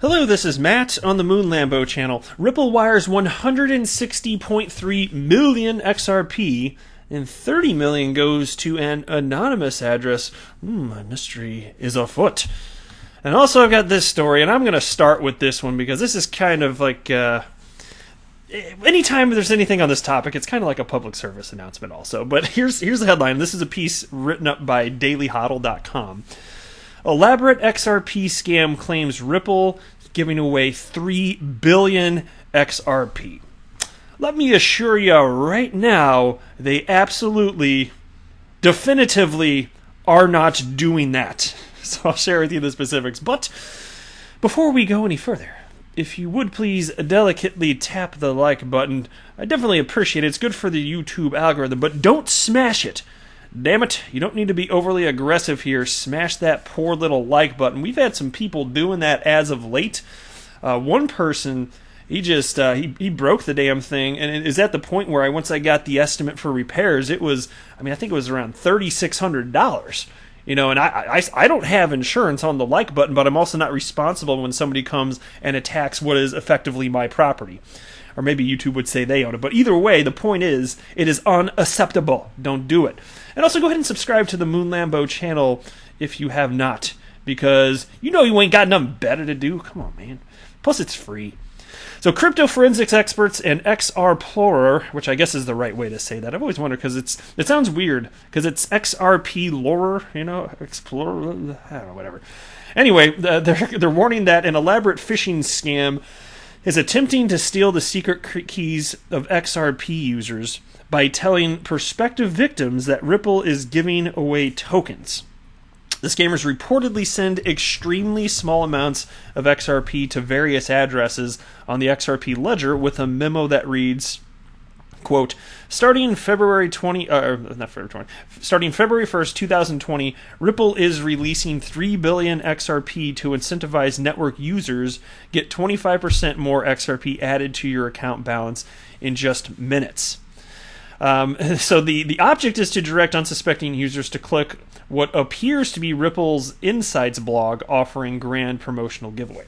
Hello, this is Matt on the Moon Lambo channel. Ripple wires 160.3 million XRP and 30 million goes to an anonymous address. A mystery is afoot. And also I've got this story, and I'm going to start with this one because this is kind of like... anytime there's anything on this topic, it's kind of like a public service announcement also. But here's the headline. This is a piece written up by dailyhodl.com. Elaborate XRP scam claims Ripple giving away 3 billion XRP. Let me assure you right now, they absolutely, definitively are not doing that. So I'll share with you the specifics. But before we go any further, if you would please delicately tap the like button, I definitely appreciate it. It's good for the YouTube algorithm, but don't smash it. Damn it, you don't need to be overly aggressive here. Smash that poor little like button. We've had some people doing that as of late. One person, he just he broke the damn thing, and it is at the point where once I got the estimate for repairs, it was, I think it was around $3,600. You know, and I don't have insurance on the like button, but I'm also not responsible when somebody comes and attacks what is effectively my property. Or maybe YouTube would say they own it. But either way, the point is, it is unacceptable. Don't do it. And also go ahead and subscribe to the Moon Lambo channel if you have not. Because you know you ain't got nothing better to do. Come on, man. Plus, it's free. So crypto forensics experts and XRplorer, which I guess is the right way to say that. I've always wondered because it sounds weird because it's XRP Lorer, you know, Explorer, I don't know, whatever. Anyway, they're warning that an elaborate phishing scam is attempting to steal the secret keys of XRP users by telling prospective victims that Ripple is giving away tokens. The scammers reportedly send extremely small amounts of XRP to various addresses on the XRP ledger with a memo that reads, quote, starting February 1st, 2020, Ripple is releasing 3 billion XRP to incentivize network users. Get 25% more XRP added to your account balance in just minutes. So the object is to direct unsuspecting users to click what appears to be Ripple's Insights blog offering grand promotional giveaway.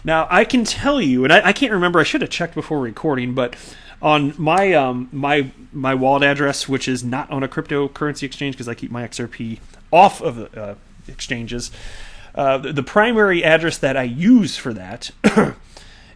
Now, I can tell you, and I can't remember, I should have checked before recording, but on my my wallet address, which is not on a cryptocurrency exchange because I keep my XRP off of the exchanges, the primary address that I use for that,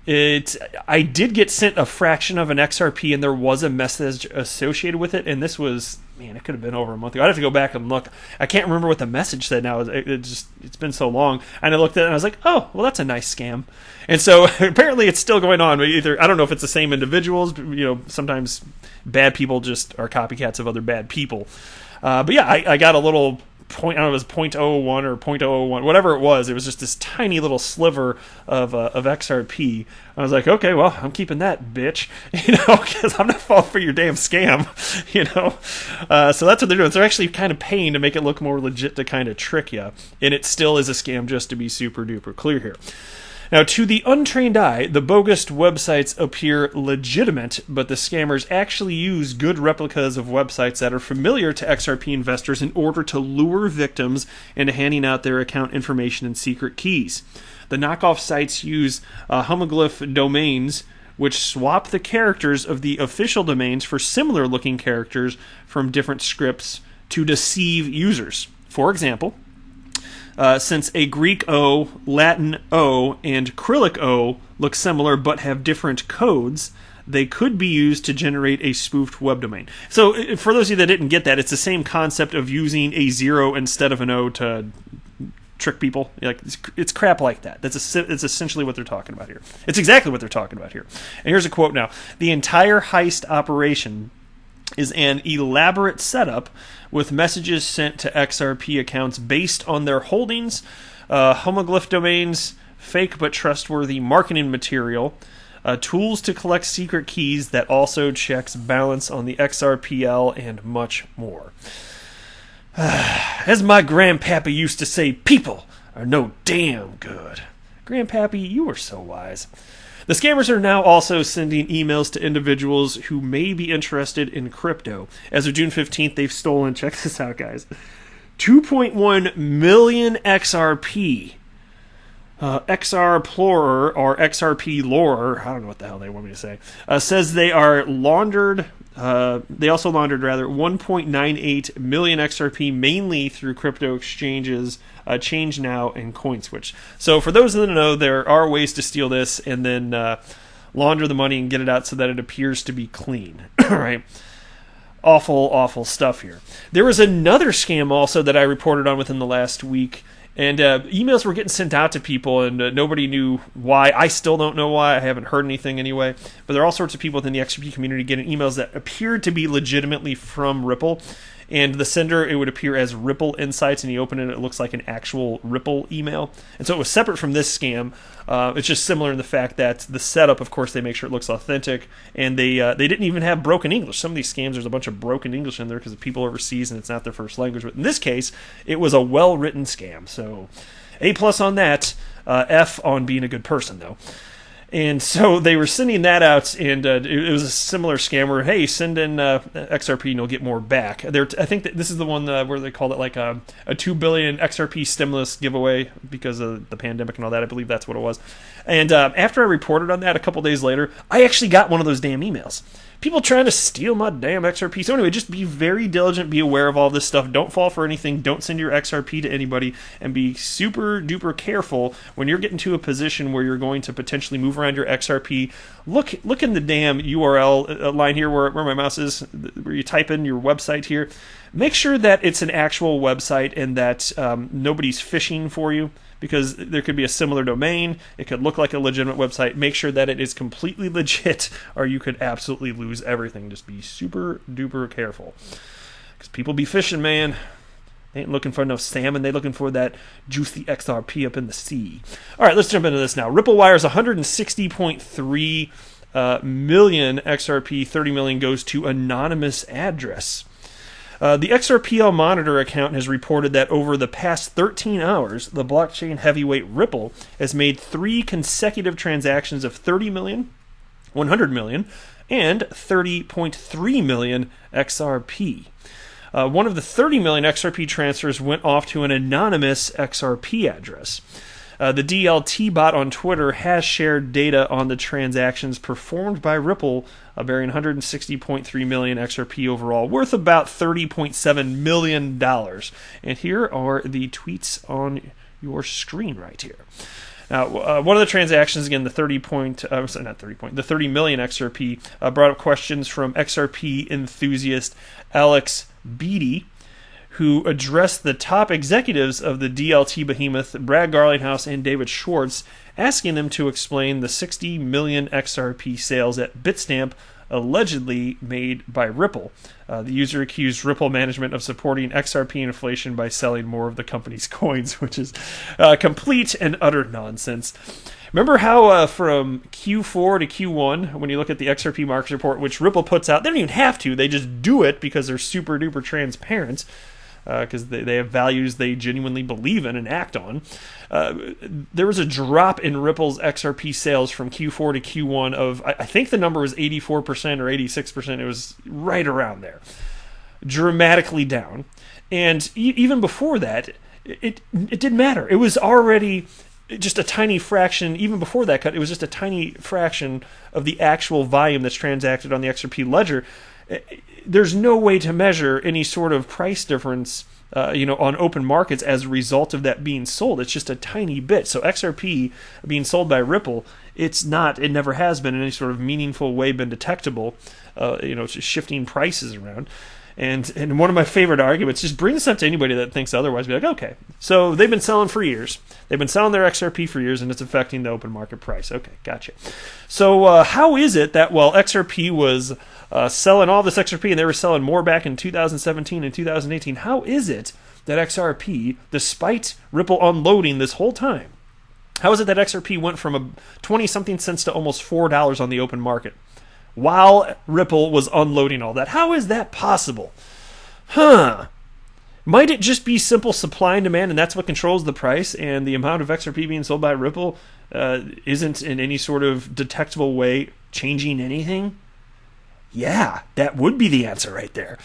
I did get sent a fraction of an XRP, and there was a message associated with it, and this was, man, it could have been over a month ago. I'd have to go back and look. I can't remember what the message said now. It's been so long. And I looked at it and I was like, oh, well, that's a nice scam. And so apparently it's still going on. Either I don't know if it's the same individuals. You know, sometimes bad people just are copycats of other bad people. But yeah, I got a little point, I don't know if it was 0.01 or 0.001, whatever it was. It was just this tiny little sliver of XRP. I was like, okay, well, I'm keeping that, bitch, you know, because I'm not falling for your damn scam, you know. So that's what they're doing. They're actually kind of paying to make it look more legit to kind of trick you, and it still is a scam, just to be super duper clear here. Now, to the untrained eye, the bogus websites appear legitimate, but the scammers actually use good replicas of websites that are familiar to XRP investors in order to lure victims into handing out their account information and secret keys. The knockoff sites use homoglyph domains, which swap the characters of the official domains for similar-looking characters from different scripts to deceive users. For example, since a Greek O, Latin O, and Cyrillic O look similar but have different codes, they could be used to generate a spoofed web domain. So for those of you that didn't get that, it's the same concept of using a 0 instead of an O to trick people. Like it's crap like that. It's essentially what they're talking about here. It's exactly what they're talking about here. And here's a quote now. The entire heist operation is an elaborate setup with messages sent to XRP accounts based on their holdings, homoglyph domains, fake but trustworthy marketing material, tools to collect secret keys that also checks balance on the XRPL, and much more. As my grandpappy used to say, people are no damn good. Grandpappy, you were so wise. The scammers are now also sending emails to individuals who may be interested in crypto. As of June 15th, they've stolen, check this out, guys, 2.1 million XRP XR Plorer, or XRP Lore, I don't know what the hell they want me to say, says they are laundered. They also laundered 1.98 million XRP, mainly through crypto exchanges, Change Now and CoinSwitch. So for those that don't know, there are ways to steal this and then launder the money and get it out so that it appears to be clean. Right? Awful stuff here. There was another scam also that I reported on within the last week. And emails were getting sent out to people, and nobody knew why. I still don't know why. I haven't heard anything anyway. But there are all sorts of people within the XRP community getting emails that appeared to be legitimately from Ripple. And the sender, it would appear as Ripple Insights, and you open it, it looks like an actual Ripple email. And so it was separate from this scam. It's just similar in the fact that the setup, of course, they make sure it looks authentic, and they didn't even have broken English. Some of these scams, there's a bunch of broken English in there because of people overseas, and it's not their first language. But in this case, it was a well-written scam. So A+ on that, F on being a good person, though. And so they were sending that out, and it was a similar scam where, hey, send in XRP and you'll get more back. I think that this is the one where they called it like a 2 billion XRP stimulus giveaway because of the pandemic and all that. I believe that's what it was. And after I reported on that a couple days later, I actually got one of those damn emails. People trying to steal my damn XRP. So anyway, just be very diligent, be aware of all this stuff. Don't fall for anything. Don't send your XRP to anybody, and be super duper careful when you're getting to a position where you're going to potentially move around your XRP. Look in the damn URL line here where my mouse is, where you type in your website here. Make sure that it's an actual website and that nobody's phishing for you, because there could be a similar domain. It could look like a legitimate website. Make sure that it is completely legit, or you could absolutely lose everything. Just be super duper careful, because people be fishing, man. They ain't looking for no salmon. They looking for that juicy XRP up in the sea. All right, let's jump into this now. Ripple wires 160.3 million XRP. 30 million goes to anonymous address. The XRPL Monitor account has reported that over the past 13 hours, the blockchain heavyweight Ripple has made 3 consecutive transactions of 30 million, 100 million, and 30.3 million XRP. One of the 30 million XRP transfers went off to an anonymous XRP address. The DLT bot on Twitter has shared data on the transactions performed by Ripple, bearing 160.3 million XRP overall, worth about $30.7 million. And here are the tweets on your screen right here. Now, one of the transactions, again, the 30 million XRP, brought up questions from XRP enthusiast Alex Beatty, who addressed the top executives of the DLT behemoth, Brad Garlinghouse and David Schwartz, asking them to explain the 60 million XRP sales at Bitstamp allegedly made by Ripple. The user accused Ripple management of supporting XRP inflation by selling more of the company's coins, which is complete and utter nonsense. Remember how from Q4 to Q1, when you look at the XRP market report, which Ripple puts out, they don't even have to. They just do it because they're super duper transparent, because they have values they genuinely believe in and act on. There was a drop in Ripple's XRP sales from Q4 to Q1 of, I think the number was 84% or 86%. It was right around there. Dramatically down. And even before that, it didn't matter. It was already just a tiny fraction. Even before that cut, it was just a tiny fraction of the actual volume that's transacted on the XRP ledger. There's no way to measure any sort of price difference, on open markets as a result of that being sold. It's just a tiny bit. So XRP being sold by Ripple, it never has been in any sort of meaningful way been detectable, just shifting prices around. And one of my favorite arguments, just bring this up to anybody that thinks otherwise, be like, okay, so they've been selling for years. They've been selling their XRP for years, and it's affecting the open market price. Okay, gotcha. So how is it that while XRP was selling all this XRP, and they were selling more back in 2017 and 2018, how is it that XRP, despite Ripple unloading this whole time, how is it that XRP went from a 20-something cents to almost $4 on the open market while Ripple was unloading all that? How is that possible? Might it just be simple supply and demand, and that's what controls the price, and the amount of XRP being sold by Ripple isn't in any sort of detectable way changing anything? Yeah, that would be the answer right there.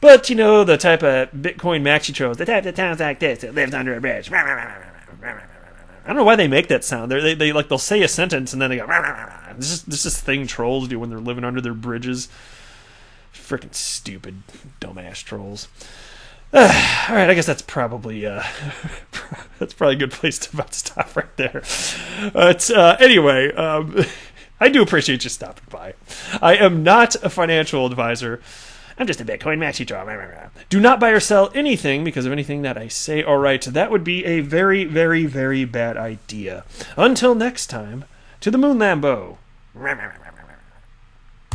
But, the type of Bitcoin maxi trolls, the type that sounds like this, that lives under a bridge. don't know why they make that sound. They like, they'll say a sentence and then they go, rah, rah, rah. This is thing trolls do when they're living under their bridges. Freaking stupid, dumbass trolls. All right, I guess that's probably a good place to about stop right there. But anyway, I do appreciate you stopping by. I am not a financial advisor. I'm just a Bitcoin maxi draw. Do not buy or sell anything because of anything that I say or write. That would be a very, very, very bad idea. Until next time, to the moon, Lambo.